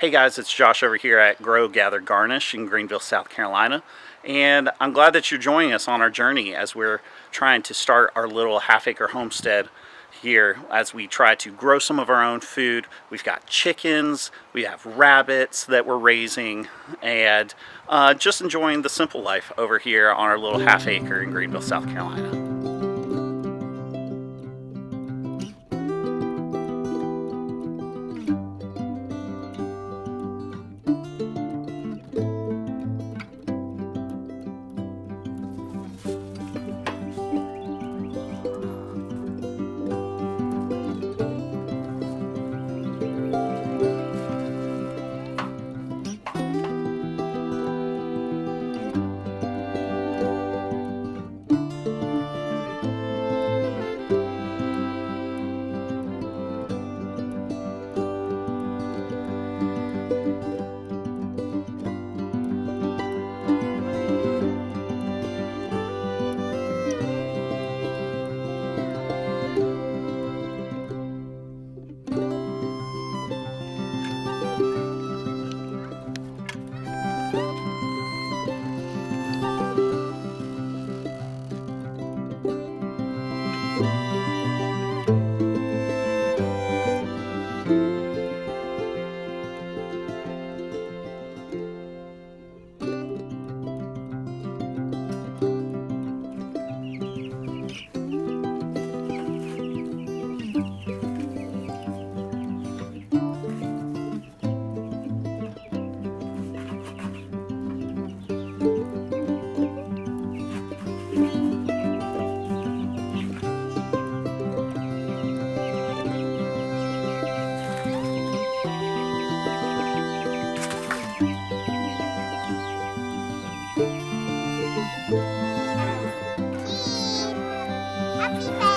Hey guys, it's Josh over here at Grow Gather Garnish in Greenville, South Carolina. And I'm glad that you're joining us on our journey as we're trying to start our little half-acre homestead here as we try to grow some of our own food. We've got chickens, we have rabbits that we're raising, and just enjoying the simple life over here on our little half-acre in Greenville, South Carolina. Happy